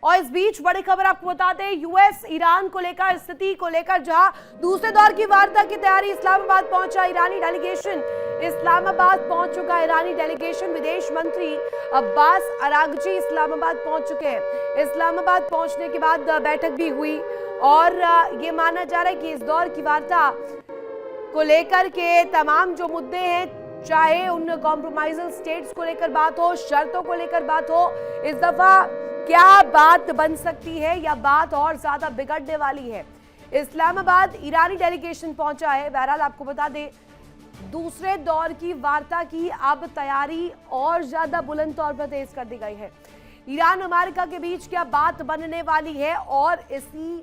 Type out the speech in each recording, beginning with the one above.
और इस बीच बड़ी खबर आपको बता दें, यूएस ईरान को लेकर स्थिति को लेकर जहां दूसरे दौर की वार्ता की तैयारी, इस्लामाबाद पहुंचा ईरानी डेलीगेशन। इस्लामाबाद पहुंच चुका ईरानी डेलीगेशन। विदेश मंत्री अब्बास अरागची इस्लामाबाद पहुंच चुके हैं। इस्लामाबाद पहुंचने के बाद बैठक भी हुई और ये माना जा रहा है कि इस दौर की वार्ता को लेकर के तमाम जो मुद्दे हैं, चाहे उन कॉम्प्रोमाइजल स्टेट्स को लेकर बात हो, शर्तों को लेकर बात हो, इस दफा क्या बात बन सकती है या बात और ज्यादा बिगड़ने वाली है। इस्लामाबाद ईरानी डेलीगेशन पहुंचा है। बहरहाल आपको बता दें, दूसरे दौर की वार्ता की अब तैयारी और ज्यादा बुलंद तौर पर तेज कर दी गई है। ईरान अमेरिका के बीच क्या बात बनने वाली है, और इसी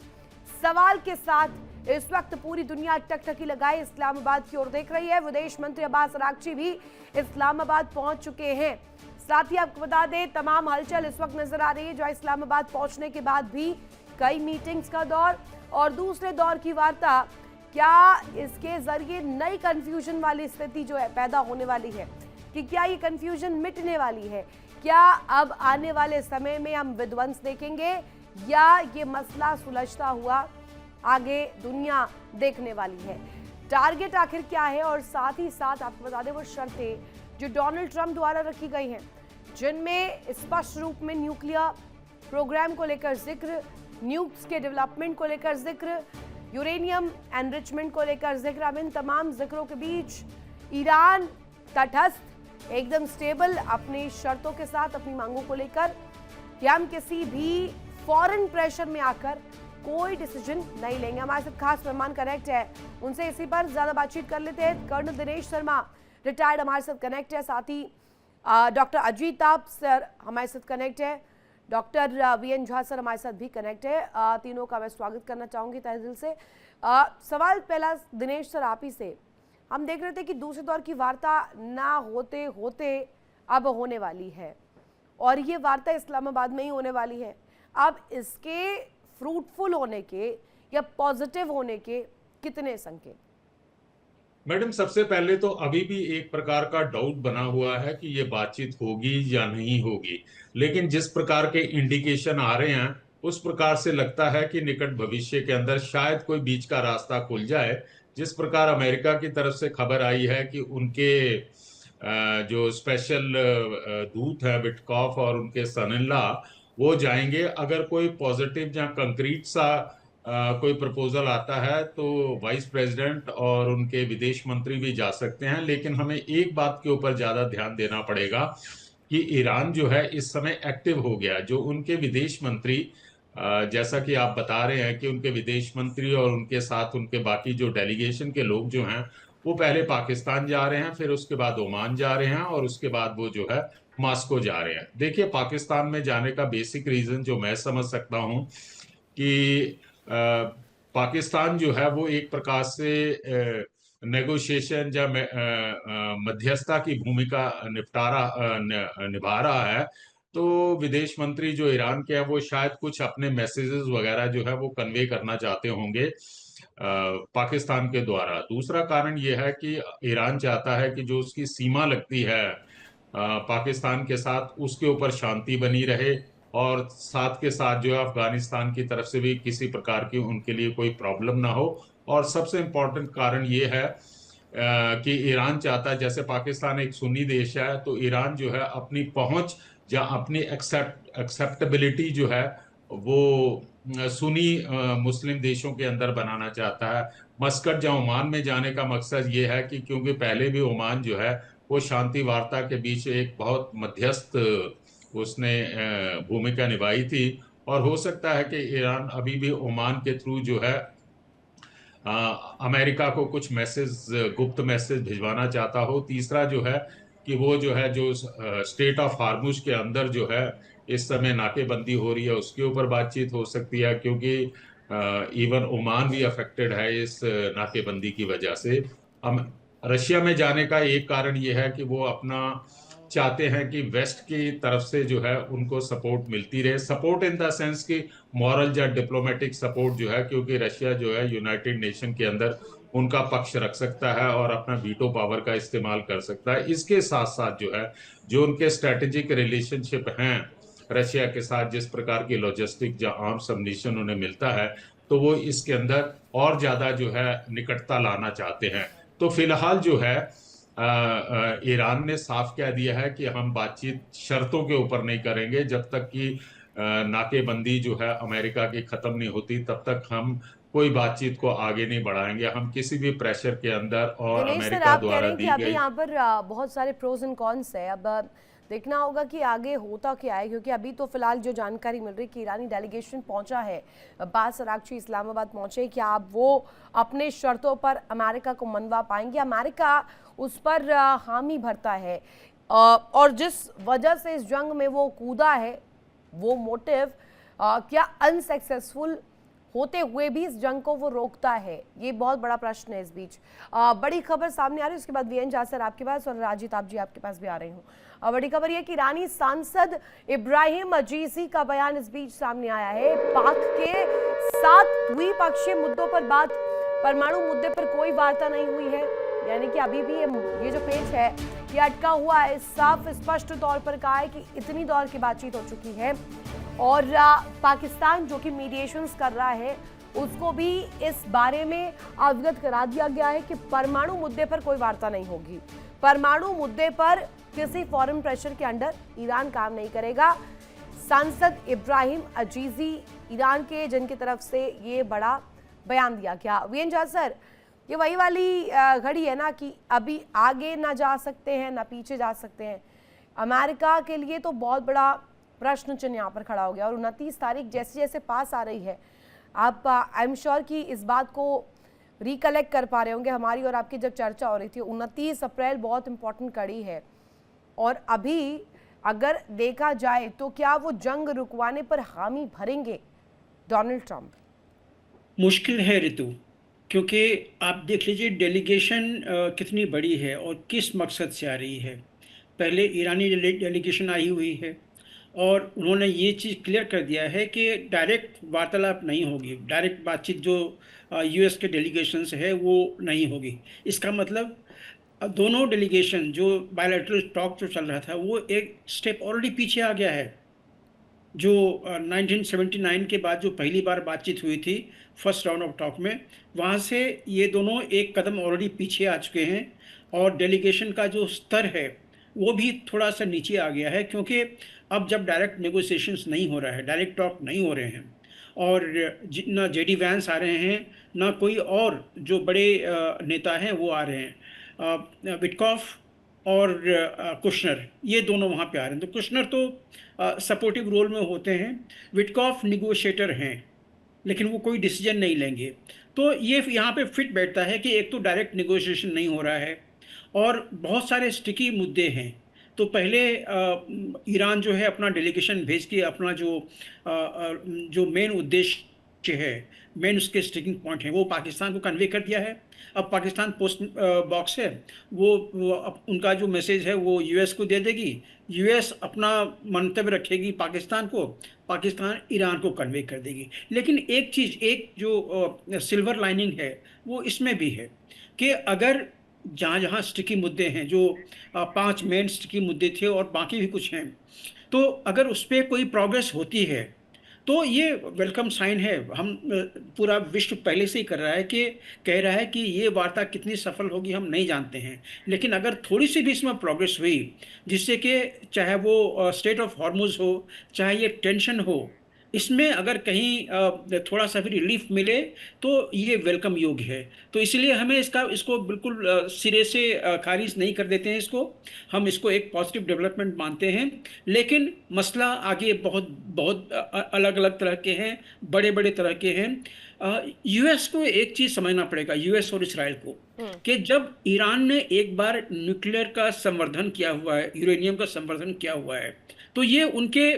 सवाल के साथ इस वक्त पूरी दुनिया टकटकी लगाए इस्लामाबाद की ओर देख रही है। विदेश मंत्री अब्बास अरागची भी इस्लामाबाद पहुंच चुके हैं। साथ ही आपको बता दें, तमाम हलचल इस वक्त नजर आ रही है, जो इस्लामाबाद पहुंचने के बाद भी कई मीटिंग्स का दौर और दूसरे दौर की वार्ता, क्या इसके जरिए नई कंफ्यूजन वाली स्थिति जो है पैदा होने वाली है, कि क्या ये कंफ्यूजन मिटने वाली है, क्या अब आने वाले समय में हम विध्वंस देखेंगे या ये मसला सुलझता हुआ आगे दुनिया देखने वाली है। टारगेट आखिर क्या है, और साथ ही साथ आपको बता दें वो शर्तें जो डोनाल्ड ट्रंप द्वारा रखी गई हैं, जिनमें स्पष्ट रूप में न्यूक्लियर प्रोग्राम को लेकर जिक्र, न्यूक्स के डेवलपमेंट को लेकर जिक्र, यूरेनियम एनरिचमेंट को लेकर जिक्र। अब इन तमाम जिक्रों के बीच ईरान तटस्थ, एकदम स्टेबल अपनी शर्तों के साथ, अपनी मांगों को लेकर, कि हम किसी भी फॉरेन प्रेशर में आकर कोई डिसीजन नहीं लेंगे। हमारे साथ खास मेहमान कनेक्ट है, उनसे इसी पर ज्यादा बातचीत कर लेते हैं। कर्नल दिनेश शर्मा रिटायर्ड हमारे साथ कनेक्ट है, साथ ही डॉक्टर अजीताभ सर हमारे साथ कनेक्ट है, डॉक्टर वीएन झा सर हमारे साथ भी कनेक्ट है। तीनों का मैं स्वागत करना चाहूंगी तहे दिल से। सवाल पहला दिनेश सर आप ही से, हम देख रहे थे कि दूसरे दौर की वार्ता ना होते होते अब होने वाली है, और ये वार्ता इस्लामाबाद में ही होने वाली है। अब इसके फ्रूटफुल होने के या पॉजिटिव होने के कितने संकेत? मैडम, सबसे पहले तो अभी भी एक प्रकार का डाउट बना हुआ है कि ये बातचीत होगी या नहीं होगी, लेकिन जिस प्रकार के इंडिकेशन आ रहे हैं उस प्रकार से लगता है कि निकट भविष्य के अंदर शायद कोई बीच का रास्ता खुल जाए। जिस प्रकार अमेरिका की तरफ से खबर आई है कि उनके जो स्पेशल दूत है विटकॉफ और उनके सन इन लॉ, वो जाएंगे। अगर कोई पॉजिटिव या कंक्रीट सा कोई प्रपोजल आता है तो वाइस प्रेसिडेंट और उनके विदेश मंत्री भी जा सकते हैं। लेकिन हमें एक बात के ऊपर ज्यादा ध्यान देना पड़ेगा कि ईरान जो है इस समय एक्टिव हो गया। जो उनके विदेश मंत्री, जैसा कि आप बता रहे हैं कि उनके विदेश मंत्री और उनके साथ उनके बाकी जो डेलीगेशन के लोग जो हैं वो पहले पाकिस्तान जा रहे हैं, फिर उसके बाद ओमान जा रहे हैं और उसके बाद वो जो है मॉस्को जा रहे हैं। देखिए, पाकिस्तान में जाने का बेसिक रीजन जो मैं समझ सकता हूं कि पाकिस्तान जो है वो एक प्रकार से नेगोशिएशन या मध्यस्थता की भूमिका निभा रहा है। तो विदेश मंत्री जो ईरान के हैं वो शायद कुछ अपने मैसेजेस वगैरह जो है वो कन्वे करना चाहते होंगे पाकिस्तान के द्वारा। दूसरा कारण ये है कि ईरान चाहता है कि जो उसकी सीमा लगती है पाकिस्तान के साथ, उसके ऊपर शांति बनी रहे, और साथ के साथ जो है अफगानिस्तान की तरफ से भी किसी प्रकार की उनके लिए कोई प्रॉब्लम ना हो। और सबसे इम्पोर्टेंट कारण ये है कि ईरान चाहता है, जैसे पाकिस्तान एक सुन्नी देश है, तो ईरान जो है अपनी पहुंच या अपनी एक्सेप्टेबिलिटी जो है वो सुन्नी मुस्लिम देशों के अंदर बनाना चाहता है। मस्कट या ओमान में जाने का मकसद ये है कि क्योंकि पहले भी ओमान जो है वो शांति वार्ता के बीच एक बहुत मध्यस्थ उसने भूमिका निभाई थी, और हो सकता है कि ईरान अभी भी ओमान के थ्रू जो है अमेरिका को कुछ मैसेज, गुप्त मैसेज भिजवाना चाहता हो। तीसरा जो है कि वो जो है जो स्टेट ऑफ हार्मुज के अंदर जो है इस समय नाकेबंदी हो रही है, उसके ऊपर बातचीत हो सकती है, क्योंकि इवन ओमान भी अफेक्टेड है इस नाकेबंदी की वजह से। रशिया में जाने का एक कारण ये है कि वो अपना चाहते हैं कि वेस्ट की तरफ से जो है उनको सपोर्ट मिलती रहे। सपोर्ट इन द सेंस कि मॉरल या डिप्लोमेटिक सपोर्ट जो है, क्योंकि रशिया जो है यूनाइटेड नेशन के अंदर उनका पक्ष रख सकता है और अपना वीटो पावर का इस्तेमाल कर सकता है। इसके साथ साथ जो है जो उनके स्ट्रेटेजिक रिलेशनशिप हैं रशिया के साथ जिस प्रकार की लॉजिस्टिक या आर्म्स अम्यूनिशन उन्हें मिलता है, तो वो इसके अंदर और ज्यादा जो है निकटता लाना चाहते हैं। तो फिलहाल जो है ईरान ने साफ कह दिया है कि हम बातचीत शर्तों के ऊपर नहीं करेंगे, जब तक कि नाकेबंदी जो है अमेरिका की खत्म नहीं होती तब तक हम कोई बातचीत को आगे नहीं बढ़ाएंगे। हम किसी भी प्रेशर के अंदर और दिनेश सर, अमेरिका आप कह द्वारा रहे हैं कि दी अभी गई। यहाँ पर बहुत सारे प्रोज एंड कॉन्स है। अब देखना होगा कि आगे होता क्या है, क्योंकि अभी तो फिलहाल जो जानकारी मिल रही है कि ईरानी डेलीगेशन पहुंचा है, अब्बास अरागची इस्लामाबाद पहुंचे, क्या आप वो अपने शर्तों पर अमेरिका को मनवा पाएंगे? अमेरिका उस पर हामी भरता है और जिस वजह से इस जंग में वो कूदा है, वो मोटिव क्या अनसक्सेसफुल होते हुए भी इस जंग को वो रोकता है? ये बहुत बड़ा प्रश्न है। इस बीच बड़ी खबर सामने आ रही है, उसके बाद वीएन जासर आपके पास और राजीत आप जी आपके पास भी आ रही हूँ। बड़ी खबर ये कि ईरानी सांसद इब्राहिम अजीजी का बयान इस बीच सामने आया है। पाक के साथ द्विपक्षीय मुद्दों पर बात, परमाणु मुद्दे पर कोई वार्ता नहीं हुई है, यानी कि अभी भी ये जो पेच है ये अटका हुआ है। साफ स्पष्ट तौर पर कहा है कि इतनी दौर की बातचीत हो चुकी है और पाकिस्तान जो कि मीडिएशंस कर रहा है उसको भी इस बारे में अवगत करा दिया गया है कि परमाणु मुद्दे पर कोई वार्ता नहीं होगी। परमाणु मुद्दे पर किसी फॉरेन प्रेशर के अंडर ईरान काम नहीं करेगा। सांसद इब्राहिम अजीजी ईरान के जिनकी तरफ से ये बड़ा बयान दिया गया। वीएन जासर, ये वही वाली घड़ी है ना कि अभी आगे ना जा सकते हैं ना पीछे जा सकते हैं। अमेरिका के लिए तो बहुत बड़ा प्रश्न चिन्ह यहाँ पर खड़ा हो गया और 29 तारीख जैसे जैसे पास आ रही है, आप आई एम श्योर कि इस बात को रिकलेक्ट कर पा रहे होंगे। हमारी और आपकी जब चर्चा हो रही थी, 29 अप्रैल बहुत इंपॉर्टेंट कड़ी है और अभी अगर देखा जाए तो क्या वो जंग रुकवाने पर हामी भरेंगे डोनाल्ड ट्रंप? मुश्किल है ऋतु, क्योंकि आप देख लीजिए डेलीगेशन कितनी बड़ी है और किस मकसद से आ रही है। पहले ईरानी डेलीगेशन आई हुई है और उन्होंने ये चीज़ क्लियर कर दिया है कि डायरेक्ट वार्तालाप नहीं होगी, डायरेक्ट बातचीत जो यूएस के डेलीगेशन है वो नहीं होगी। इसका मतलब दोनों डेलीगेशन जो बायलैटरल टॉक जो चल रहा था वो एक स्टेप ऑलरेडी पीछे आ गया है। जो 1979 के बाद जो पहली बार बातचीत हुई थी फर्स्ट राउंड ऑफ टॉक में, वहाँ से ये दोनों एक कदम ऑलरेडी पीछे आ चुके हैं और डेलीगेशन का जो स्तर है वो भी थोड़ा सा नीचे आ गया है, क्योंकि अब जब डायरेक्ट नेगोशिएशंस नहीं हो रहा है, डायरेक्ट टॉक नहीं हो रहे हैं और ना जेडी वैंस आ रहे हैं ना कोई और जो बड़े नेता हैं वो आ रहे हैं। विटकॉफ और कुशनर ये दोनों वहाँ पे आ रहे हैं। तो कुशनर तो सपोर्टिव रोल में होते हैं, विटकॉफ निगोशिएटर हैं, लेकिन वो कोई डिसीजन नहीं लेंगे। तो ये यहाँ पे फिट बैठता है कि एक तो डायरेक्ट नेगोशिएशन नहीं हो रहा है और बहुत सारे स्टिकी मुद्दे हैं। तो पहले ईरान जो है अपना डेलीगेशन भेज के अपना जो मेन उद्देश्य है, मेन उसके स्टिकिंग पॉइंट है, वो पाकिस्तान को कन्वे कर दिया है। अब पाकिस्तान पोस्ट बॉक्स है, वो उनका जो मैसेज है वो यूएस को दे देगी, यूएस अपना मंतव्य रखेगी पाकिस्तान को, पाकिस्तान ईरान को कन्वे कर देगी। लेकिन एक चीज़, एक जो सिल्वर लाइनिंग है वो इसमें भी है कि अगर जहाँ जहाँ स्टिकी मुद्दे हैं, जो 5 मेन स्टिकी मुद्दे थे और बाकी भी कुछ हैं, तो अगर उस पर कोई प्रोग्रेस होती है तो ये वेलकम साइन है। हम पूरा विश्व पहले से ही कर रहा है कि कह रहा है कि ये वार्ता कितनी सफल होगी हम नहीं जानते हैं, लेकिन अगर थोड़ी सी भी इसमें प्रोग्रेस हुई, जिससे कि चाहे वो स्टेट ऑफ हॉर्मुज हो, चाहे ये टेंशन हो, इसमें अगर कहीं थोड़ा सा भी रिलीफ मिले तो ये वेलकम योग्य है। तो इसलिए हमें इसको बिल्कुल सिरे से खारिज नहीं कर देते हैं, हम इसको एक पॉजिटिव डेवलपमेंट मानते हैं। लेकिन मसला आगे बहुत बहुत अलग अलग तरह के हैं, बड़े बड़े तरह के हैं। यूएस को एक चीज़ समझना पड़ेगा, यूएस और इसराइल को, कि जब ईरान ने एक बार न्यूक्लियर का संवर्धन किया हुआ है, यूरेनियम का संवर्धन किया हुआ है, तो ये उनके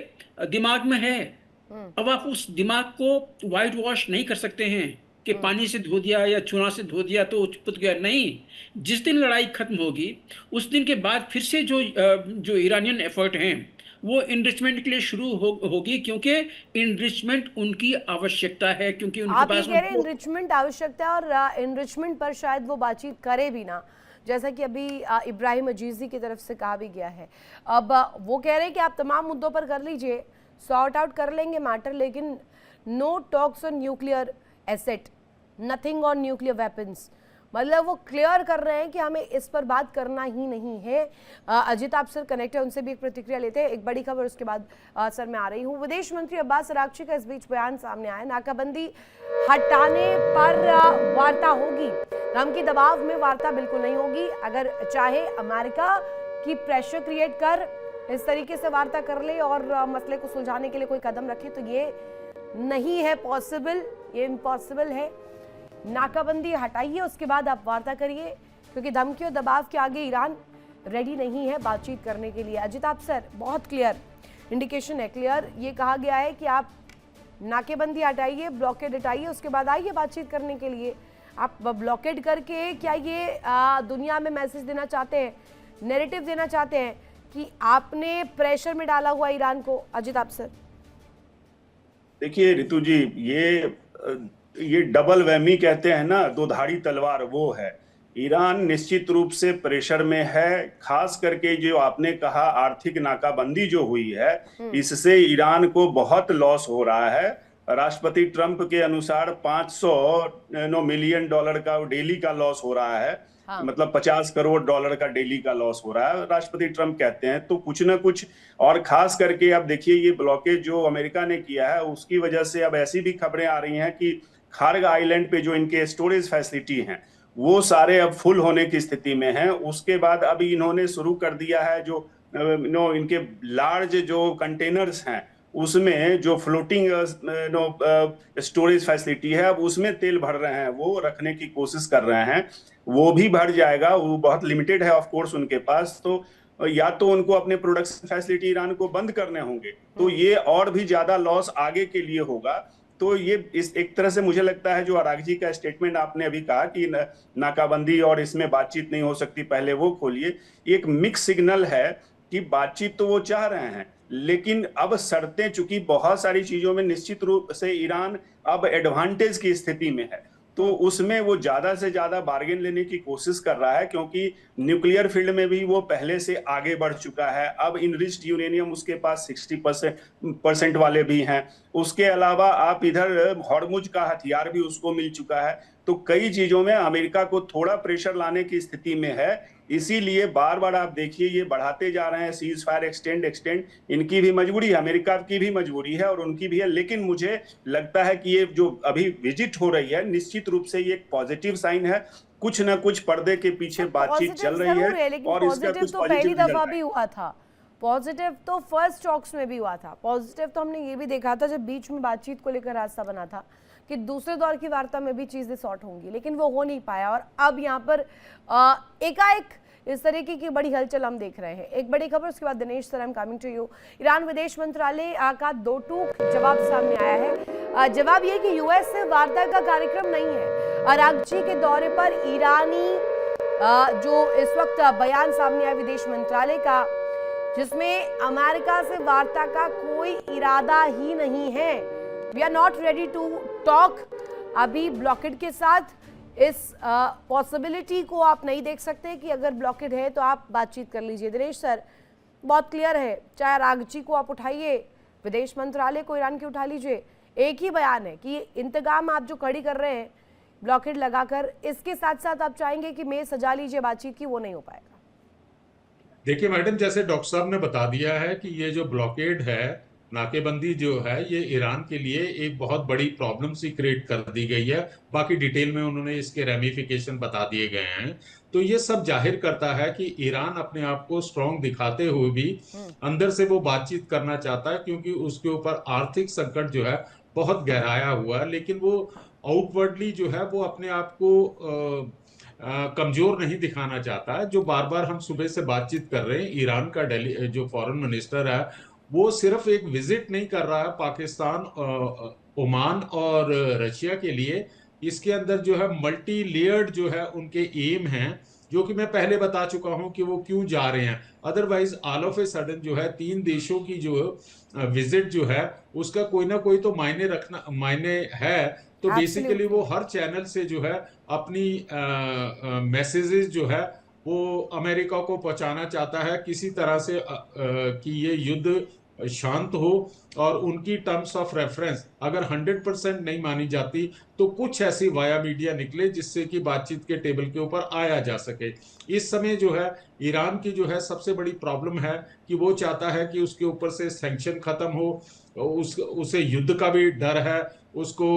दिमाग में है। अब आप उस दिमाग को वाइट वॉश नहीं कर सकते हैं कि पानी से धो दिया या चूना से धो दिया तो पुत गया। नहीं, जिस दिन लड़ाई खत्म होगी उस दिन के बाद फिर से जो ईरानियन एफर्ट हैं वो इनरिचमेंट के लिए शुरू होगी, क्योंकि इनरिचमेंट उनकी आवश्यकता है, क्योंकि उनके आप पास ये कह रहे हैं इनरिचमेंट आवश्यकता है और इनरिचमेंट पर शायद वो बातचीत करे भी ना, जैसा कि अभी इब्राहिम अजीजी की तरफ से कहा भी गया है। अब वो कह रहे हैं कि आप तमाम मुद्दों पर कर लीजिए, सॉर्ट आउट कर लेंगे मैटर, लेकिन no talks on nuclear asset, nothing on nuclear weapons. मतलब वो क्लियर कर रहे हैं कि हमें इस पर बात करना ही नहीं है। अजित आप सर कनेक्ट है, उनसे भी एक प्रतिक्रिया लेते हैं। एक बड़ी खबर उसके बाद सर मैं आ रही हूँ। विदेश मंत्री अब्बास अरागची का इस बीच बयान सामने आया, नाकाबंदी हटाने पर वार्ता होगी, धमकी दबाव में वार्ता बिल्कुल नहीं होगी। अगर चाहे अमेरिका की प्रेशर क्रिएट कर इस तरीके से वार्ता कर ले और मसले को सुलझाने के लिए कोई कदम रखे, तो ये नहीं है पॉसिबल, ये इम्पॉसिबल है। नाकाबंदी हटाइए, उसके बाद आप वार्ता करिए, क्योंकि धमकी और दबाव के आगे ईरान रेडी नहीं है बातचीत करने के लिए। अजित आप सर, बहुत क्लियर इंडिकेशन है, क्लियर ये कहा गया है कि आप नाकेबंदी हटाइए, ब्लॉकेड हटाइए, उसके बाद आइए बातचीत करने के लिए। आप ब्लॉकेड करके क्या ये दुनिया में मैसेज देना चाहते हैं, नैरेटिव देना चाहते हैं कि आपने प्रेशर में डाला हुआ ईरान को? अजित आप सर। देखिए रितु जी, ये डबल वहमी कहते हैं ना, दो धारी तलवार, वो है। ईरान निश्चित रूप से प्रेशर में है, खास करके जो आपने कहा आर्थिक नाकाबंदी जो हुई है, इससे ईरान को बहुत लॉस हो रहा है। राष्ट्रपति ट्रंप के अनुसार 500 मिलियन डॉलर का डेली का लॉस हो रहा है। हाँ। मतलब 50 करोड़ डॉलर का डेली का लॉस हो रहा है, राष्ट्रपति ट्रंप कहते हैं। तो कुछ ना कुछ, और खास करके अब देखिए ये ब्लॉकेज जो अमेरिका ने किया है, उसकी वजह से अब ऐसी भी खबरें आ रही हैं कि खार्ग आइलैंड पे जो इनके स्टोरेज फैसिलिटी हैं वो सारे अब फुल होने की स्थिति में हैं। उसके बाद अभी इन्होंने शुरू कर दिया है जो इनके लार्ज जो कंटेनर्स हैं, उसमें जो फ्लोटिंग स्टोरेज फैसिलिटी है, अब उसमें तेल भर रहे हैं, वो रखने की कोशिश कर रहे हैं। वो भी भर जाएगा, वो बहुत लिमिटेड है ऑफ कोर्स उनके पास। तो या तो उनको अपने प्रोडक्शन फैसिलिटी ईरान को बंद करने होंगे, तो ये और भी ज्यादा लॉस आगे के लिए होगा। तो ये इस एक तरह से मुझे लगता है जो अरागची का स्टेटमेंट आपने अभी कहा कि नाकाबंदी और इसमें बातचीत नहीं हो सकती, पहले वो खोलिए, एक मिक्स सिग्नल है कि बातचीत तो वो चाह रहे हैं, लेकिन अब शर्तें, चूंकि बहुत सारी चीजों में निश्चित रूप से ईरान अब एडवांटेज की स्थिति में है, तो उसमें वो ज्यादा से ज्यादा बार्गेन लेने की कोशिश कर रहा है, क्योंकि न्यूक्लियर फील्ड में भी वो पहले से आगे बढ़ चुका है। अब इनरिच्ड यूरेनियम उसके पास 60% वाले भी हैं। उसके अलावा आप इधर हॉर्मुज का हथियार भी उसको मिल चुका है। तो कई चीजों में अमेरिका को थोड़ा प्रेशर लाने की स्थिति में है। इसीलिए बार बार आप देखिए ये बढ़ाते जा रहे हैं, सीज फायर एक्सटेंड। इनकी भी मजबूरी है, अमेरिका की भी मजबूरी है और उनकी भी है। लेकिन मुझे लगता है कि ये जो अभी विजिट हो रही है, निश्चित रूप से ये एक पॉजिटिव साइन है। कुछ ना कुछ पर्दे के पीछे बातचीत चल रही है और इसका कुछ तो पहली दफा भी हुआ था। पॉजिटिव तो फर्स्ट टॉक्स में भी हुआ था। पॉजिटिव तो हमने ये भी देखा था जब बीच में बातचीत को लेकर रास्ता बना था कि दूसरे दौर की वार्ता में भी चीजें सॉर्ट होंगी, लेकिन वो हो नहीं पाया। और अब यहाँ पर एकाएक इस तरीके की बड़ी हलचल हम देख रहे हैं। एक बड़ी खबर, उसके बाद Dinesh sir, I am coming to you. Iran विदेश मंत्रालय का दो टूक जवाब सामने आया है। जवाब ये कि यूएस से वार्ता का कार्यक्रम नहीं है। अरागची के दौरे पर ईरानी जो इस वक्त बयान सामने आया विदेश मंत्रालय का, जिसमें अमेरिका से वार्ता का कोई इरादा ही नहीं है। We are not ready to talk. अभी ब्लॉकेड के साथ इस पॉसिबिलिटी को आप नहीं देख सकते कि अगर ब्लॉकेड है तो आप बातचीत कर लीजिए। दिनेश सर, बहुत क्लियर है, चाहे अरागची को आप उठाइए, विदेश मंत्रालय को ईरान की उठा लीजिए, एक ही बयान है कि इंतजाम आप जो कड़ी कर रहे हैं ब्लॉकेड लगाकर, इसके साथ साथ आप चाहेंगे कि मेज सजा लीजिए बातचीत की, वो नहीं हो पाएगा। देखिए मैडम, जैसे डॉक्टर साहब ने बता दिया है कि ये जो ब्लॉकेड है, नाकेबंदी जो है, ये ईरान के लिए एक बहुत बड़ी प्रॉब्लम सी क्रिएट कर दी गई है। बाकी डिटेल में उन्होंने इसके रेमिफिकेशन बता दिए गए हैं। तो ये सब जाहिर करता है कि ईरान अपने आप को स्ट्रांग दिखाते हुए भी अंदर से वो बातचीत करना चाहता है, क्योंकि उसके ऊपर आर्थिक संकट जो है बहुत गहराया हुआ है। लेकिन वो आउटवर्डली जो है वो अपने आप को कमजोर नहीं दिखाना चाहता है। जो बार बार हम सुबह से बातचीत कर रहे हैं, ईरान का जो फॉरेन मिनिस्टर है वो सिर्फ एक विजिट नहीं कर रहा है पाकिस्तान, ओमान और रशिया के लिए। इसके अंदर जो है मल्टी लेयर्ड जो है उनके एम हैं, जो कि मैं पहले बता चुका हूं कि वो क्यों जा रहे हैं। Otherwise all of a sudden जो है 3 देशों की जो विजिट जो है उसका कोई ना कोई तो मायने है। तो बेसिकली वो हर चैनल से जो है अपनी मैसेजेस जो है वो अमेरिका को पहुंचाना चाहता है किसी तरह से कि ये युद्ध शांत हो और उनकी टर्म्स ऑफ रेफरेंस अगर 100% नहीं मानी जाती तो कुछ ऐसी वाया मीडिया निकले जिससे कि बातचीत के टेबल के ऊपर आया जा सके। इस समय जो है ईरान की जो है सबसे बड़ी प्रॉब्लम है कि वो चाहता है कि उसके ऊपर से सैंक्शन खत्म हो, उसे युद्ध का भी डर है, उसको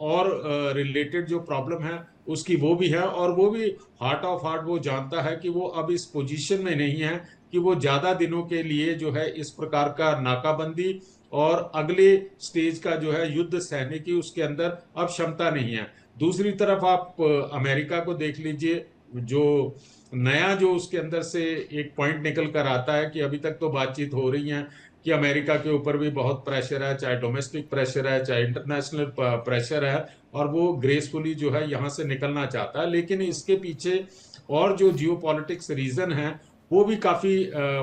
और रिलेटेड जो प्रॉब्लम है उसकी वो भी है, और वो भी हार्ट ऑफ हार्ट वो जानता है कि वो अब इस पोजीशन में नहीं है कि वो ज्यादा दिनों के लिए जो है इस प्रकार का नाकाबंदी और अगले स्टेज का जो है युद्ध सहने की उसके अंदर अब क्षमता नहीं है। दूसरी तरफ आप अमेरिका को देख लीजिए, जो नया जो उसके अंदर से एक पॉइंट निकल कर आता है कि अभी तक तो बातचीत हो रही है कि अमेरिका के ऊपर भी बहुत प्रेशर है, चाहे डोमेस्टिक प्रेशर है चाहे इंटरनेशनल प्रेशर है, और वो ग्रेसफुली जो है यहाँ से निकलना चाहता है। लेकिन इसके पीछे और जो जियोपॉलिटिक्स रीजन है वो भी काफी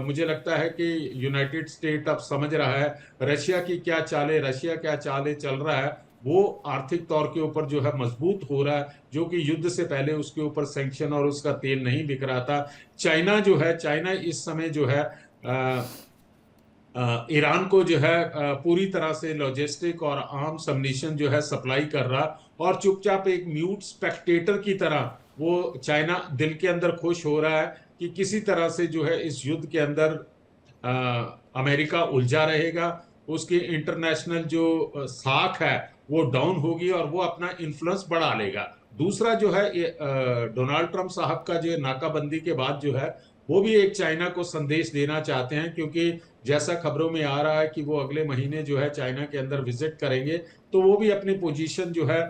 मुझे लगता है कि यूनाइटेड स्टेट अब समझ रहा है रशिया की क्या चालें, रशिया क्या चालें चल रहा है, वो आर्थिक तौर के ऊपर जो है मजबूत हो रहा है, जो कि युद्ध से पहले उसके ऊपर सैंक्शन और उसका तेल नहीं बिक रहा था। चाइना जो है, चाइना इस समय जो है ईरान को जो है पूरी तरह से लॉजिस्टिक और आर्म्स अम्यूनिशन जो है सप्लाई कर रहा, और चुपचाप एक म्यूट स्पेक्टेटर की तरह वो चाइना दिल के अंदर खुश हो रहा है कि किसी तरह से जो है इस युद्ध के अंदर अमेरिका उलझा रहेगा, उसकी इंटरनेशनल जो साख है वो डाउन होगी और वो अपना इन्फ्लुएंस बढ़ा लेगा। दूसरा जो है डोनाल्ड ट्रंप साहब का जो नाकाबंदी के बाद जो है वो भी एक चाइना को संदेश देना चाहते हैं, क्योंकि जैसा खबरों में आ रहा है कि वो अगले महीने जो है चाइना के अंदर विजिट करेंगे, तो वो भी अपनी पोजीशन जो है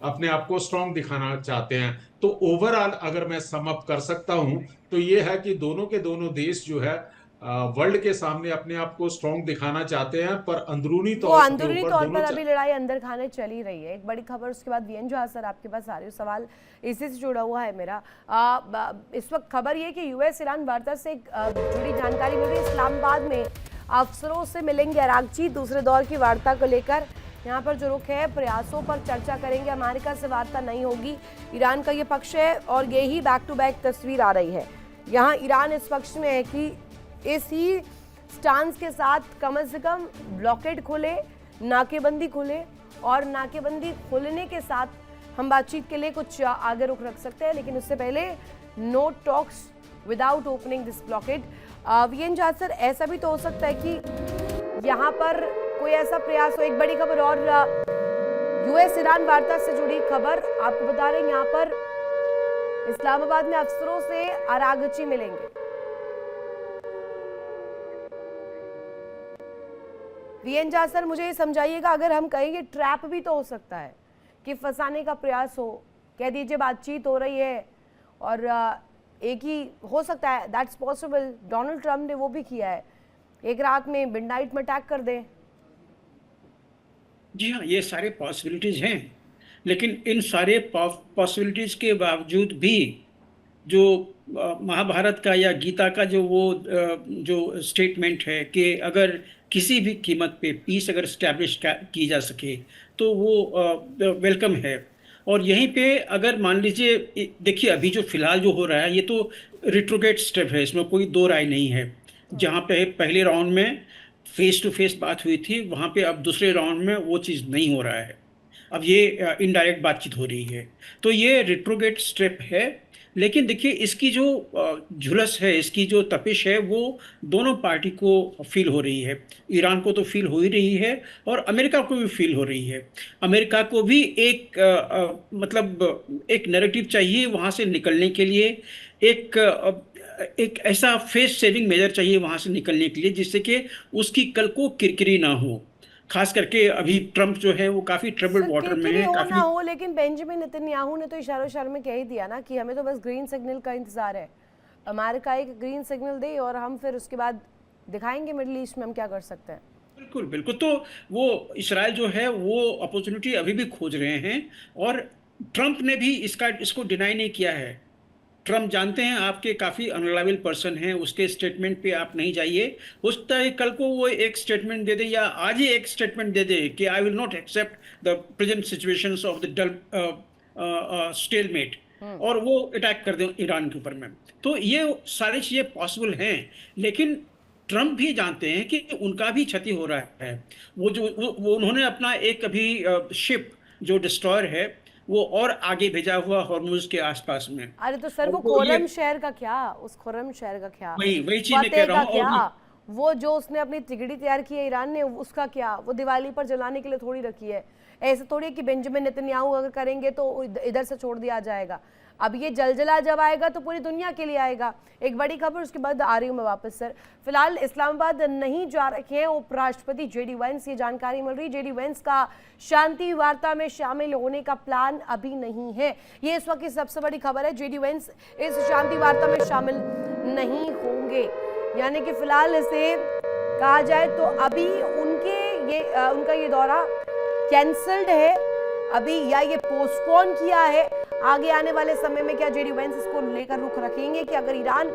अपने आप को स्ट्रांग दिखाना चाहते हैं। तो ओवरऑल अगर मैं सम अप कर सकता हूं तो ये है कि दोनों के दोनों देश जो है वर्ल्ड के सामने अपने आप को स्ट्रांग दिखाना चाहते हैं, पर अंदरूनी तौर पर अभी लड़ाई अंदर खाने चली रही है। एक बड़ी खबर उसके बाद वीएन जहाज सर आपके पास आ रही हूँ, सवाल इसी से जुड़ा हुआ है मेरा। इस वक्त खबर ये कि यूएस ईरान वार्ता से जुड़ी जानकारी मिल रही है। इस्लामाबाद में अफसरों से मिलेंगे अरागची, दूसरे दौर की वार्ता को लेकर यहाँ पर जो रुख है प्रयासों पर चर्चा करेंगे। अमेरिका से वार्ता नहीं होगी, ईरान का ये पक्ष है, और ये ही बैक टू बैक तस्वीर आ रही है। यहाँ ईरान इस पक्ष में है कि इस ही स्टांस के साथ कम से कम ब्लॉकेड खुले, नाकेबंदी खुले, और नाकेबंदी खुलने के साथ हम बातचीत के लिए कुछ आगे रुख रख सकते हैं, लेकिन उससे पहले no talks without opening this blockade. वीएन जहाज सर, ऐसा भी तो हो सकता है कि यहाँ पर कोई ऐसा प्रयास हो। एक बड़ी खबर और यूएस ईरान वार्ता से जुड़ी खबर आपको बता रहे हैं, यहाँ पर इस्लामाबाद में अफसरों से अरागची मिलेंगे। वीएन जहाज सर, मुझे ये समझाइएगा, अगर हम कहेंगे ट्रैप भी तो हो सकता है कि फंसाने का प्रयास हो, कह दीजिए बातचीत हो रही है और एक ही हो सकता है, दैट्स पॉसिबल। डोनाल्ड ट्रंप ने वो भी किया है, एक रात में मिडनाइट में अटैक कर दें। जी हाँ, ये सारे पॉसिबिलिटीज हैं, लेकिन इन सारे पॉसिबिलिटीज के बावजूद भी जो महाभारत का या गीता का जो स्टेटमेंट है कि अगर किसी भी कीमत पे पीस अगर स्टैब्लिश की जा सके तो वो वेलकम है। और यहीं पे अगर मान लीजिए, देखिए अभी जो फिलहाल जो हो रहा है ये तो रिट्रोग्रेड स्टेप है, इसमें कोई दो राय नहीं है। जहाँ पे पहले राउंड में फेस टू फेस बात हुई थी, वहाँ पे अब दूसरे राउंड में वो चीज़ नहीं हो रहा है, अब ये इनडायरेक्ट बातचीत हो रही है, तो ये रिट्रोग्रेड स्टेप है। लेकिन देखिए इसकी जो झुलस है, इसकी जो तपिश है, वो दोनों पार्टी को फील हो रही है। ईरान को तो फील हो ही रही है और अमेरिका को भी फील हो रही है। अमेरिका को भी एक मतलब एक नैरेटिव चाहिए वहाँ से निकलने के लिए, एक ऐसा फेस सेविंग मेजर चाहिए वहाँ से निकलने के लिए जिससे कि उसकी कल को किरकिरी ना हो। खास करके अभी ट्रंप जो है वो काफी ट्रबल वाटर में है, काफी ना हो। लेकिन बेंजामिन नेतन्याहू ने तो इशारों में कह ही दिया ना कि हमें तो बस ग्रीन सिग्नल का इंतजार है, अमेरिका एक ग्रीन सिग्नल दे और हम फिर उसके बाद दिखाएंगे मिडिल ईस्ट में हम क्या कर सकते हैं। बिल्कुल बिल्कुल। तो वो इजराइल जो है वो अपॉर्चुनिटी अभी भी खोज रहे हैं, और ट्रंप ने भी इसको डिनाई नहीं किया है। ट्रंप जानते हैं आपके काफ़ी अनरिलायबल पर्सन हैं, उसके स्टेटमेंट पे आप नहीं जाइए। हो सकता है कल को वो एक स्टेटमेंट दे दे या आज ही एक स्टेटमेंट दे दे कि I will not accept the present situations of the stalemate, और वो अटैक कर दें ईरान के ऊपर में। तो ये सारी चीज़ें पॉसिबल हैं, लेकिन ट्रम्प भी जानते हैं कि उनका भी क्षति हो रहा है। वो उन्होंने अपना एक अभी शिप जो डिस्ट्रॉयर है वो और आगे भेजा हुआ हॉर्मुज के आसपास में। अरे तो सर वो वो ये खुर्रम शहर का क्या, उस खुर्रम शहर का क्या, वही चीज मैं फतेह कह रहा का हूँ। क्या, और वो जो उसने अपनी तिगड़ी तैयार की है ईरान ने उसका क्या, वो दिवाली पर जलाने के लिए थोड़ी रखी है। ऐसे थोड़ी है कि बेंजामिन नेतन्याहू अगर करेंगे तो इधर से छोड़ दिया जाएगा। अब ये जलजला जब आएगा तो पूरी दुनिया के लिए आएगा। एक बड़ी खबर, उसके बाद आ रही हूँ मैं वापस सर। फिलहाल इस्लामाबाद नहीं जा रहे हैं उपराष्ट्रपति जेडी वेंस, ये जानकारी मिल रही। जेडी वेंस का शांति वार्ता में शामिल होने का प्लान अभी नहीं है, ये इस वक्त की सबसे बड़ी खबर है। जेडी वेंस इस शांति वार्ता में शामिल नहीं होंगे, यानी कि फिलहाल इसे कहा जाए तो अभी उनका ये दौरा कैंसल्ड है अभी, या ये पोस्टपोन किया है। आगे आने वाले समय में क्या जेडी वेंस इसको लेकर रुख रखेंगे कि अगर ईरान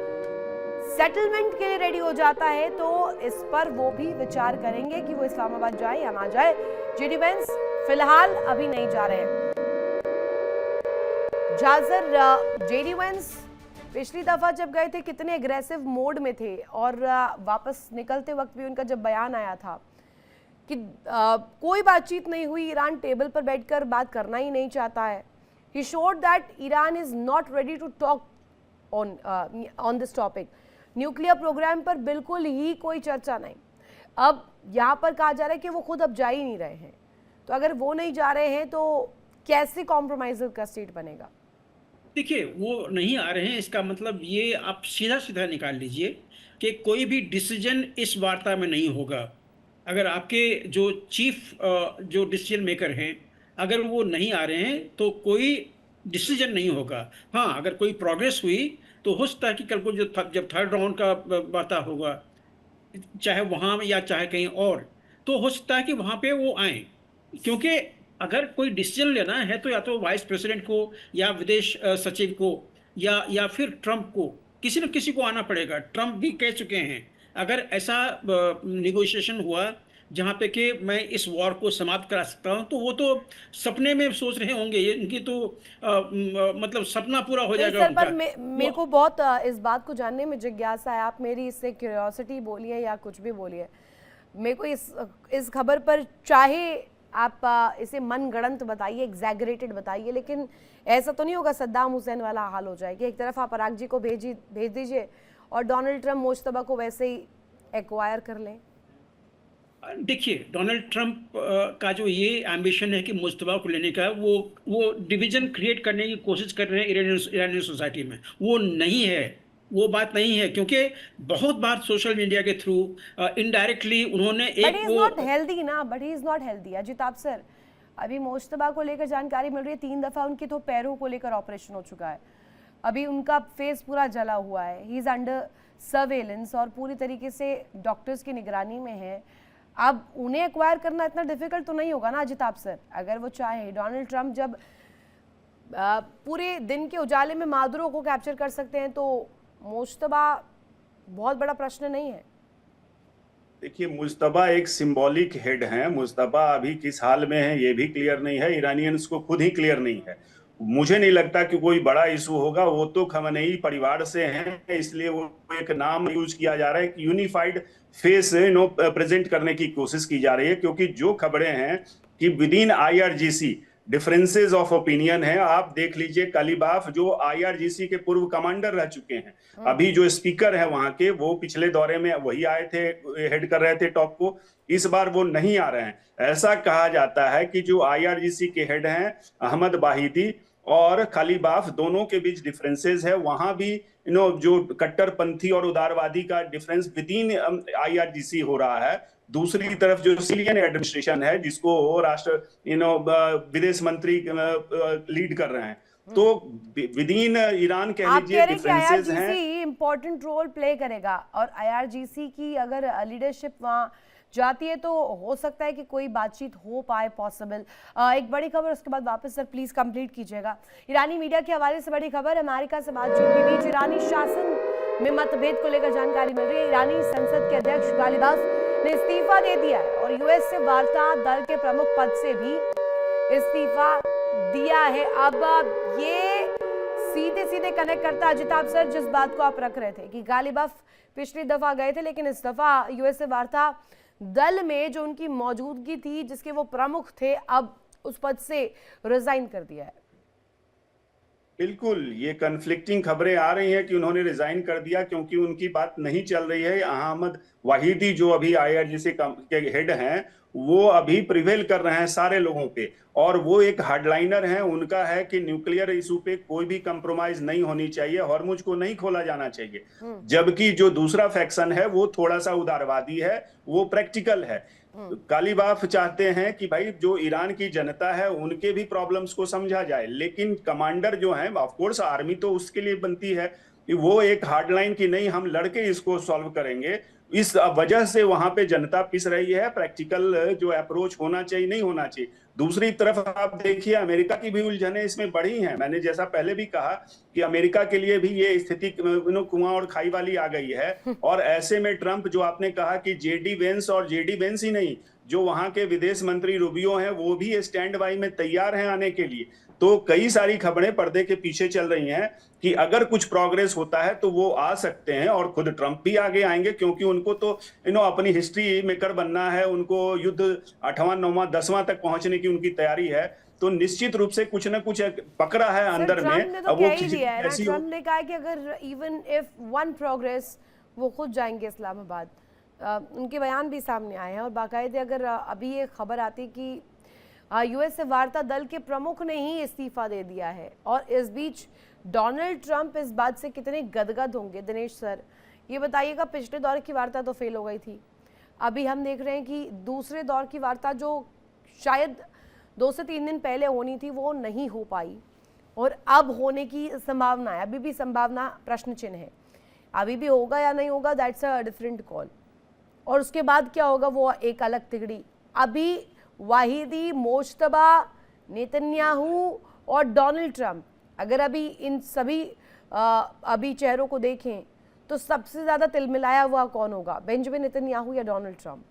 सेटलमेंट के लिए रेडी हो जाता है तो इस पर वो भी विचार करेंगे कि वो इस्लामाबाद जाए या ना जाए। जेडी वेंस फिलहाल अभी नहीं जा रहे हैं। जाजर, जेडी वेंस पिछली दफा जब गए थे कितने एग्रेसिव मोड में थे, और वापस निकलते वक्त भी उनका जब बयान आया था कि कोई बातचीत नहीं हुई, ईरान टेबल पर बैठकर बात करना ही नहीं चाहता है। He showed that Iran is not ready to talk on this topic. Nuclear programme पर बिल्कुल ही कोई चर्चा नहीं। अब यहाँ पर कहा जा रहा है कि वो खुद अब जा ही नहीं रहे हैं, तो अगर वो नहीं जा रहे हैं तो कैसे कॉम्प्रोमाइज का स्टेट बनेगा? देखिए, वो नहीं आ रहे हैं, इसका मतलब ये आप सीधा सीधा निकाल लीजिए कि कोई भी डिसीजन इस वार्ता में नहीं होगा। अगर आपके जो चीफ जो डिसीजन मेकर हैं अगर वो नहीं आ रहे हैं तो कोई डिसीजन नहीं होगा। हाँ, अगर कोई प्रोग्रेस हुई तो हो सकता है कि कल को जब थर्ड राउंड का वार्ता होगा, चाहे वहाँ या चाहे कहीं और, तो हो सकता है कि वहाँ पे वो आए। क्योंकि अगर कोई डिसीजन लेना है तो या तो वाइस प्रेसिडेंट को या विदेश सचिव को या फिर ट्रंप को, किसी न किसी को आना पड़ेगा। ट्रंप भी कह चुके हैं अगर ऐसा निगोशिएशन हुआ जहाँ पे कि मैं इस वॉर को समाप्त करा सकता हूँ, तो वो तो सपने में सोच रहे होंगे, ये इनकी तो मतलब सपना पूरा हो जाएगा उनका। पर मेरे को बहुत इस बात को जानने में जिज्ञासा है, आप मेरी इससे क्यूरियोसिटी बोलिए या कुछ भी बोलिए। मेरे को इस खबर पर चाहे आप इसे मनगढ़ंत बताइए, एग्जैगरेटेड बताइए, लेकिन ऐसा तो नहीं होगा सद्दाम हुसैन वाला हाल हो जाए कि एक तरफ आप अरागजी को भेज दीजिए और डोनाल्ड ट्रंप मुश्तबा को वैसे ही एक्वायर कर लें? देखिए, डोनाल्ड ट्रंप का जो ये एम्बिशन है कि मुश्तबा को लेने का, वो डिवीजन क्रिएट करने की कोशिश कर रहे हैं ईरानी सोसाइटी में। वो नहीं है, वो बात नहीं है, क्योंकि बहुत बार सोशल मीडिया के थ्रू इनडायरेक्टली उन्होंने but he is not healthy ना, but he is not healthy. Ajitabh sir, अभी मुश्तबा को लेकर जानकारी मिल रही है 3 दफा उनकी तो पैरों को लेकर ऑपरेशन हो चुका है, अभी उनका फेस पूरा जला हुआ है, ही इज अंडर सर्वेलेंस और पूरी तरीके से डॉक्टर्स की निगरानी में है। अब उन्हें एक्वायर करना इतना डिफिकल्ट तो नहीं होगा ना अजिताभ सर, अगर वो चाहे। डोनाल्ड ट्रंप जब पूरे दिन के उजाले में मादुरो को कैप्चर कर सकते हैं तो मुश्तबा बहुत बड़ा प्रश्न नहीं है। देखिए, मुश्तबा एक सिंबॉलिक हेड हैं। मुश्तबा अभी किस हाल में है ये भी क्लियर नहीं है, ईरानियंस को खुद ही क्लियर नहीं है। मुझे नहीं लगता कि कोई बड़ा इशू होगा। वो तो खमनेई परिवार से हैं, इसलिए वो एक नाम यूज किया जा रहा है, यूनिफाइड फेस प्रेजेंट करने की कोशिश की जा रही है। क्योंकि जो खबरें हैं कि with in IRGC differences of opinion है। आप देख लीजिए कलीबाफ जो IRGC के पूर्व कमांडर रह चुके हैं, अभी जो स्पीकर है वहां के, वो पिछले दौरे में वही आए थे, हेड कर रहे थे टॉप को, इस बार वो नहीं आ रहे हैं। ऐसा कहा जाता है कि जो IRGC के हेड हैं अहमद बाहिदी और खलीबाफ, दोनों के बीच डिफरेंसेस है। वहां भी जो कट्टरपंथी और उदारवादी का डिफरेंस विद इन IRGC हो रहा है। दूसरी तरफ जो सिरियन एडमिनिस्ट्रेशन है, जिसको राष्ट्र विदेश मंत्री लीड कर रहे हैं, तो विद इन ईरान कह लीजिए डिफरेंसेस हैं। इंपॉर्टेंट रोल प्ले करेगा और IRGC की अगर लीडरशिप वहां जाती है तो हो सकता है कि कोई बातचीत हो पाए पॉसिबल। एक बड़ी खबर, उसके बाद वापस सर प्लीज कंप्लीट कीजिएगा। ईरानी मीडिया के हवाले से बड़ी खबर, अमेरिका से बातचीत के बीच ईरानी शासन में मतभेद को लेकर जानकारी मिल रही है। ईरानी संसद के अध्यक्ष गालिबाफ ने इस्तीफा दे दिया है और US से वार्ता दल के प्रमुख पद से भी इस्तीफा दिया है। अब ये सीधे सीधे कनेक्ट करता अजिताभ सर, जिस बात को आप रख रहे थे कि गालिबफ पिछली दफा गए थे, लेकिन इस दफा यूएसए वार्ता दल में जो उनकी मौजूदगी थी, जिसके वो प्रमुख थे, अब उस पद से रिजाइन कर दिया है। बिल्कुल, ये कन्फ्लिक्टिंग खबरें आ रही हैं कि उन्होंने रिजाइन कर दिया क्योंकि उनकी बात नहीं चल रही है। अहमद वाहिदी जो अभी आईआरजीसी के हेड हैं, वो अभी प्रिवेल कर रहे हैं सारे लोगों पे, और वो एक हार्डलाइनर हैं। उनका है कि न्यूक्लियर इशू पे कोई भी कंप्रोमाइज नहीं होनी चाहिए, हॉर्मुज को नहीं खोला जाना चाहिए। जबकि जो दूसरा फैक्शन है वो थोड़ा सा उदारवादी है, वो प्रैक्टिकल है। गालिबाफ चाहते हैं कि भाई जो ईरान की जनता है उनके भी प्रॉब्लम्स को समझा जाए, लेकिन कमांडर जो है, ऑफ कोर्स आर्मी तो उसके लिए बनती है कि वो एक हार्डलाइन की नहीं, हम लड़के इसको सॉल्व करेंगे। इस वजह से वहां पे जनता पिस रही है। प्रैक्टिकल जो अप्रोच होना चाहिए नहीं होना चाहिए। दूसरी तरफ आप देखिए, अमेरिका की भी उलझने इसमें बढ़ी हैं। मैंने जैसा पहले भी कहा कि अमेरिका के लिए भी ये स्थिति कुआं और खाई वाली आ गई है। और ऐसे में ट्रंप, जो आपने कहा कि जेडी वेंस, और जेडी वेंस ही नहीं, जो वहां के विदेश मंत्री रूबियो हैं, वो भी स्टैंड बाई में तैयार हैं आने के लिए। तो कई सारी खबरें पर्दे के पीछे चल रही हैं कि अगर कुछ प्रोग्रेस होता है तो वो आ सकते हैं, और खुद ट्रंप भी आगे आएंगे, क्योंकि उनको तो अपनी हिस्ट्री मेकर बनना है। उनको युद्ध 8वां 9वां 10वां तक पहुंचने की उनकी तैयारी है। तो निश्चित रूप से कुछ ना कुछ पकड़ा है अंदर में। अब वो ट्रंप ने कहा कि अगर इवन इफ वन प्रोग्रेस, वो खुद जाएंगे इस्लामाबाद। उनके बयान भी सामने आए हैं, और बाकायदे अगर अभी ये खबर आती कि यूएसए वार्ता दल के प्रमुख ने ही इस्तीफा दे दिया है, और इस बीच डोनाल्ड ट्रंप इस बात से कितने गदगद होंगे। दिनेश सर, ये बताइएगा, पिछले दौर की वार्ता तो फेल हो गई थी, अभी हम देख रहे हैं कि दूसरे दौर की वार्ता जो शायद 2 से 3 दिन पहले होनी थी, वो नहीं हो पाई, और अब होने की संभावना है। अभी भी संभावना प्रश्न चिन्ह है, अभी भी होगा या नहीं होगा, दैट्स अ डिफरेंट कॉल। और उसके बाद क्या होगा, वो एक अलग तिगड़ी। अभी वाहिदी, मोज्तबा, नेतन्याहू और डोनाल्ड ट्रंप, अगर अभी इन सभी अभी चेहरों को देखें तो सबसे ज्यादा तिलमिलाया हुआ कौन होगा, बेंजामिन नेतन्याहू या डोनाल्ड ट्रंप?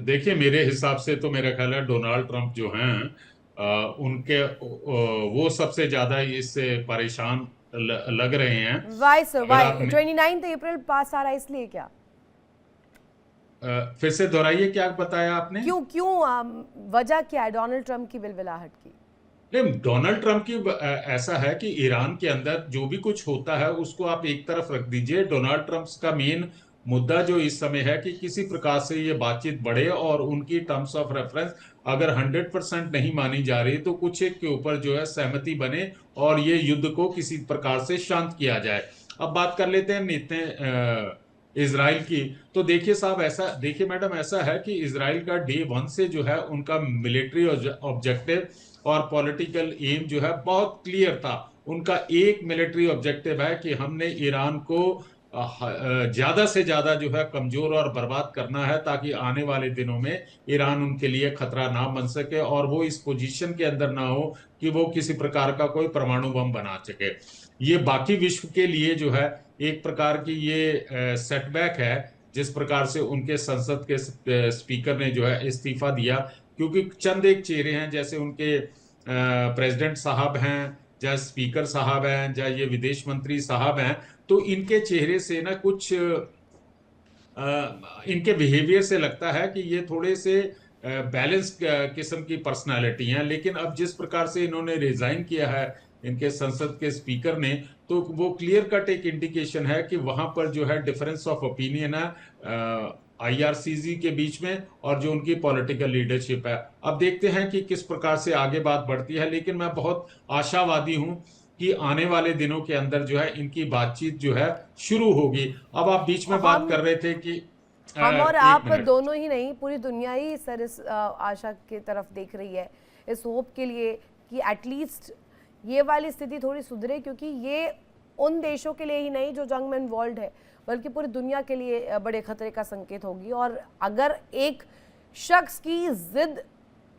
देखिए, मेरे हिसाब से तो मेरा ख्याल है डोनाल्ड ट्रंप जो हैं, उनके वो सबसे ज्यादा इससे परेशान लग रहे हैं। वाई सर, वाई 29 अप्रैल पास आ रहा है, इसलिए क्या? फिर से दोहराइए, क्या बताया आपने? क्यों वजह क्या है डोनाल्ड ट्रंप की बिलबिलाहट की? नहीं, डोनाल्ड ट्रंप की ऐसा है कि ईरान के अंदर जो भी कुछ होता है उसको आप एक तरफ रख दीजिए। डोनाल्ड ट्रंप का मेन मुद्दा जो इस समय है कि किसी प्रकार से ये बातचीत बढ़े, और उनकी टर्म्स ऑफ रेफरेंस अगर 100% नहीं मानी जा रही तो कुछ एक के ऊपर जो है सहमति बने, और ये युद्ध को किसी प्रकार से शांत किया जाए। अब बात कर लेते हैं इजराइल की। तो देखिए साहब, देखिए मैडम, ऐसा है कि इजराइल का डे 1 से जो है उनका मिलिट्री ऑब्जेक्टिव और पॉलिटिकल एम जो है बहुत क्लियर था। उनका एक मिलिट्री ऑब्जेक्टिव है कि हमने ईरान को ज्यादा से ज्यादा जो है कमजोर और बर्बाद करना है, ताकि आने वाले दिनों में ईरान उनके लिए खतरा ना बन सके, और वो इस पोजीशन के अंदर ना हो कि वो किसी प्रकार का कोई परमाणु बम बना सके। ये बाकी विश्व के लिए जो है एक प्रकार की ये सेटबैक है, जिस प्रकार से उनके संसद के स्पीकर ने जो है इस्तीफा दिया, क्योंकि चंद एक चेहरे हैं, जैसे उनके प्रेसिडेंट साहब हैं, या स्पीकर साहब हैं, या ये विदेश मंत्री साहब हैं, तो इनके चेहरे से ना कुछ इनके बिहेवियर से लगता है कि ये थोड़े से बैलेंस किस्म की पर्सनालिटी हैं। लेकिन अब जिस प्रकार से इन्होंने रिजाइन किया है इनके संसद के स्पीकर ने, तो वो क्लियर कट एक इंडिकेशन है कि वहां पर जो है डिफरेंस ऑफ ओपिनियन है आईआरसीजी के बीच में, और जो उनकी पॉलिटिकल लीडरशिप है। अब देखते हैं कि किस प्रकार से आगे बात बढ़ती है, लेकिन मैं बहुत आशावादी हूं कि आने वाले दिनों के अंदर जो है इनकी बातचीत जो है शुरू होगी। अब आप बीच में बात कर रहे थे कि हम और आप दोनों ही नहीं, पूरी दुनिया ही सर इस आशा की तरफ देख रही है, इस होप के लिए कि एटलीस्ट ये वाली स्थिति थोड़ी सुधरे, क्योंकि ये उन देशों के लिए ही नहीं जो जंग में इन्वॉल्व है, बल्कि पूरी दुनिया के लिए बड़े खतरे का संकेत होगी। और अगर एक शख्स की जिद,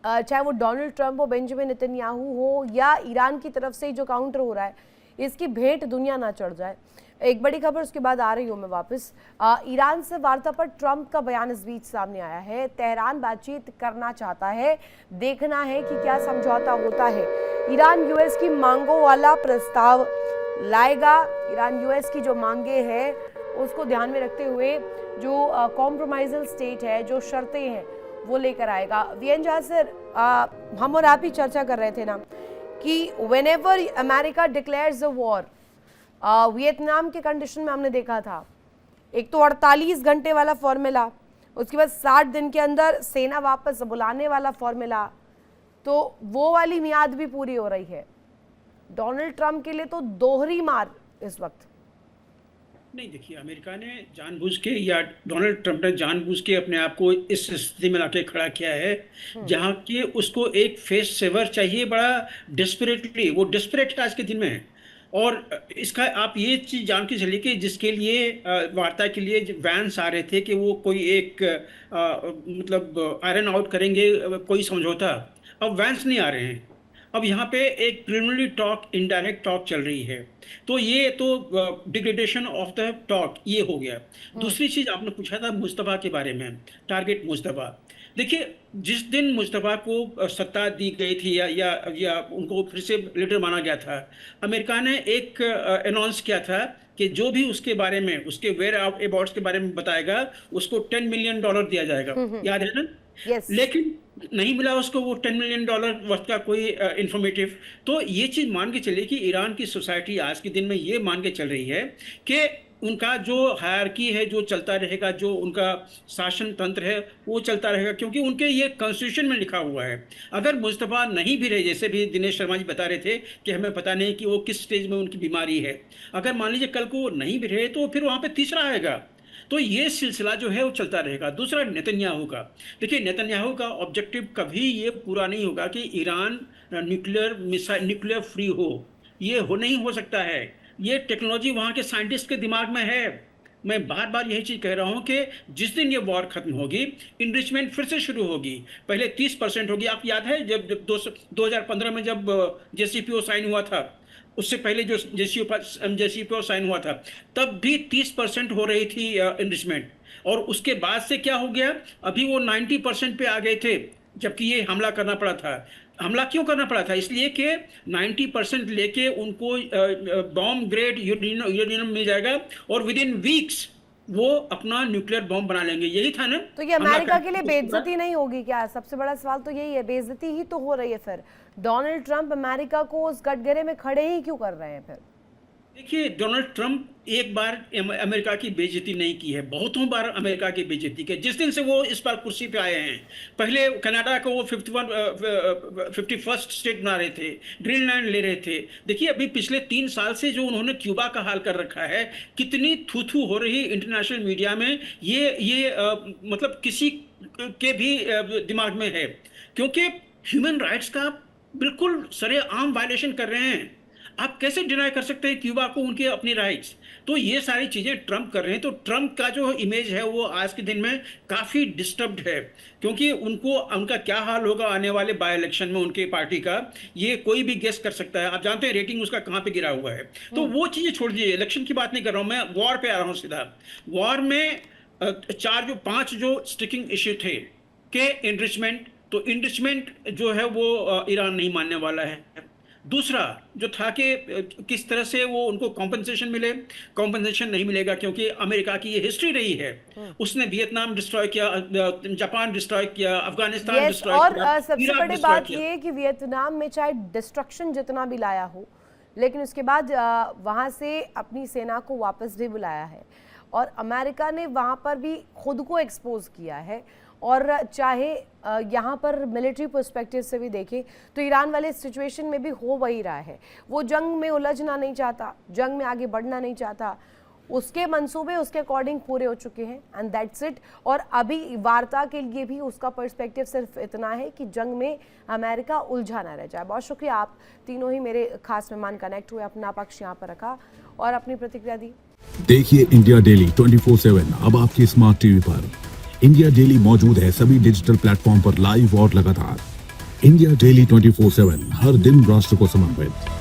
चाहे वो डोनाल्ड ट्रंप हो, बेंजामिन नेतन्याहू हो, या ईरान की तरफ से जो काउंटर हो रहा है, इसकी भेंट दुनिया ना चढ़ जाए। एक बड़ी खबर, उसके बाद आ रही हूँ मैं वापस। ईरान से वार्ता पर ट्रंप का बयान इस बीच सामने आया है। तेहरान बातचीत करना चाहता है, देखना है कि क्या समझौता होता है। ईरान यूएस की मांगों वाला प्रस्ताव लाएगा। ईरान यूएस की जो मांगे हैं उसको ध्यान में रखते हुए जो कॉम्प्रोमाइजल स्टेट है, जो शर्तें हैं, वो लेकर आएगा। वीएन झा सर, हम और आप ही चर्चा कर रहे थे ना कि whenever America declares a war, Vietnam के कंडीशन में हमने देखा था, एक तो 48 घंटे वाला फॉर्मूला, उसके बाद 60 दिन के अंदर सेना वापस बुलाने वाला फॉर्मूला, तो वो वाली मियाद भी पूरी हो रही है। डोनाल्ड ट्रंप के लिए तो दोहरी मार इस वक्त। नहीं, देखिए, अमेरिका ने जानबूझ के या डोनाल्ड ट्रंप ने जानबूझ के अपने आप को इस स्थिति में लाके खड़ा किया है जहां कि उसको एक फेस सेवर चाहिए, बड़ा डेस्परेटली। वो डेस्परेट है आज के दिन में। और इसका आप ये चीज़ जान के चलिए कि जिसके लिए वार्ता के लिए वैंस आ रहे थे कि वो कोई एक मतलब आयरन आउट करेंगे कोई समझौता, अब वैंस नहीं आ रहे हैं। अब यहाँ पे एक प्रिलिमिनरी टॉक, इनडायरेक्ट टॉक चल रही है। तो ये तो डिग्रेडेशन ऑफ द टॉक ये हो गया। दूसरी चीज़ आपने पूछा था मुस्तफा के बारे में, टारगेट मुस्तफा। देखिए, जिस दिन मुस्तफा को सत्ता दी गई थी या उनको फिर से लीडर माना गया था, अमेरिका ने एक अनाउंस किया था कि जो भी उसके बारे में, उसके वेयर अबाउट्स के बारे में बताएगा, उसको $10 मिलियन दिया जाएगा। याद है ना? Yes. लेकिन नहीं मिला उसको वो $10 मिलियन वर्थ का कोई इंफॉर्मेटिव। तो ये चीज़ मान के चलिए कि ईरान की सोसाइटी आज के दिन में ये मान के चल रही है कि उनका जो हायरार्की है जो चलता रहेगा, जो उनका शासन तंत्र है वो चलता रहेगा, क्योंकि उनके ये कॉन्स्टिट्यूशन में लिखा हुआ है। अगर मुस्तफा नहीं भी रहे, जैसे भी दिनेश शर्मा जी बता रहे थे कि हमें पता नहीं कि वो किस स्टेज में उनकी बीमारी है, अगर मान लीजिए कल को नहीं भी रहे तो फिर वहाँ पे तीसरा आएगा। तो ये सिलसिला जो है वो चलता रहेगा। दूसरा नेतन्याहू का, देखिए, नेतन्याहू का ऑब्जेक्टिव कभी ये पूरा नहीं होगा कि ईरान न्यूक्लियर फ्री हो। ये नहीं हो सकता है। ये टेक्नोलॉजी वहाँ के साइंटिस्ट के दिमाग में है। मैं बार बार यही चीज़ कह रहा हूँ कि जिस दिन ये वॉर खत्म होगी, इनरिचमेंट फिर से शुरू होगी। पहले 30% होगी। आप याद है जब 2015 में जब JCPOA साइन हुआ था, उससे पहले जो JCPOA साइन हुआ था, तब भी 30% हो रही थी इनरिचमेंट। और उसके बाद से क्या हो गया, अभी वो 90% पे आ गए थे, जबकि ये हमला करना पड़ा था। हमला क्यों करना पड़ा था? इसलिए कि 90% लेके उनको बॉम्ब ग्रेड यूरेनियम मिल जाएगा और विद इन वीक्स वो अपना न्यूक्लियर बॉम्ब बना लेंगे। यही था ना? तो ये अमेरिका के लिए बेइज्जती नहीं होगी क्या? सबसे बड़ा सवाल तो यही है, बेइज्जती ही तो हो रही है। फिर डोनाल्ड ट्रंप अमेरिका को उस कटघरे में खड़े ही क्यों कर रहे हैं फिर? देखिए, डोनाल्ड ट्रंप एक बार अमेरिका की बेइज्जती नहीं की है, बहुतों बार अमेरिका की बेइज्जती की। जिस दिन से वो इस बार कुर्सी पे आए हैं, पहले कनाडा को वो 51st स्टेट बना रहे थे, ग्रीनलैंड ले रहे थे। देखिए, अभी पिछले 3 साल से जो उन्होंने क्यूबा का हाल कर रखा है, कितनी थू हो रही इंटरनेशनल मीडिया में, ये मतलब किसी के भी दिमाग में है, क्योंकि ह्यूमन राइट्स का बिल्कुल सरेआम वायलेशन कर रहे हैं। आप कैसे डिनाई कर सकते हैं क्यूबा को उनके अपनी राइट्स? तो ये सारी चीज़ें ट्रंप कर रहे हैं। तो ट्रंप का जो इमेज है वो आज के दिन में काफ़ी डिस्टर्ब्ड है, क्योंकि उनका क्या हाल होगा आने वाले बाय इलेक्शन में उनके पार्टी का, ये कोई भी गेस कर सकता है। आप जानते हैं रेटिंग उसका कहाँ पे गिरा हुआ है। तो वो चीज़ें छोड़ दीजिए, इलेक्शन की बात नहीं कर रहा हूँ मैं, वॉर पे आ रहा हूँ सीधा। वॉर में 5 जो स्टिकिंग इश्यू थे कि इनरिचमेंट, तो इनरिचमेंट जो है वो ईरान नहीं मानने वाला है। दूसरा जो था कि किस तरह से वो उनको कॉम्पनसेशन मिले, कॉम्पनसेशन नहीं मिलेगा, क्योंकि अमेरिका की ये हिस्ट्री रही है। उसने वियतनाम डिस्ट्रॉय किया, जापान डिस्ट्रॉय किया, अफगानिस्तान डिस्ट्रॉय किया। और सबसे बड़ी बात ये कि वियतनाम में चाहे डिस्ट्रक्शन जितना भी लाया हो, लेकिन उसके बाद वहाँ से अपनी सेना को वापस भी बुलाया है, और अमेरिका ने वहाँ पर भी खुद को एक्सपोज किया है। और चाहे यहाँ पर मिलिट्री पर्सपेक्टिव से भी देखें तो ईरान वाले सिचुएशन में भी हो वही रहा है। वो जंग में उलझना नहीं चाहता, जंग में आगे बढ़ना नहीं चाहता। उसके मंसूबे उसके अकॉर्डिंग पूरे हो चुके हैं, एंड दैट्स इट। और अभी वार्ता के लिए भी उसका पर्सपेक्टिव सिर्फ इतना है कि जंग में अमेरिका उलझा ना रह जाए। बहुत शुक्रिया, आप तीनों ही मेरे खास मेहमान कनेक्ट हुए, अपना पक्ष यहाँ पर रखा और अपनी प्रतिक्रिया दी। देखिए इंडिया डेली 24/7 अब आपकी स्मार्ट टीवी पर। इंडिया डेली मौजूद है सभी डिजिटल प्लेटफॉर्म पर लाइव और लगातार। इंडिया डेली 24/7 हर दिन राष्ट्र को समर्पित।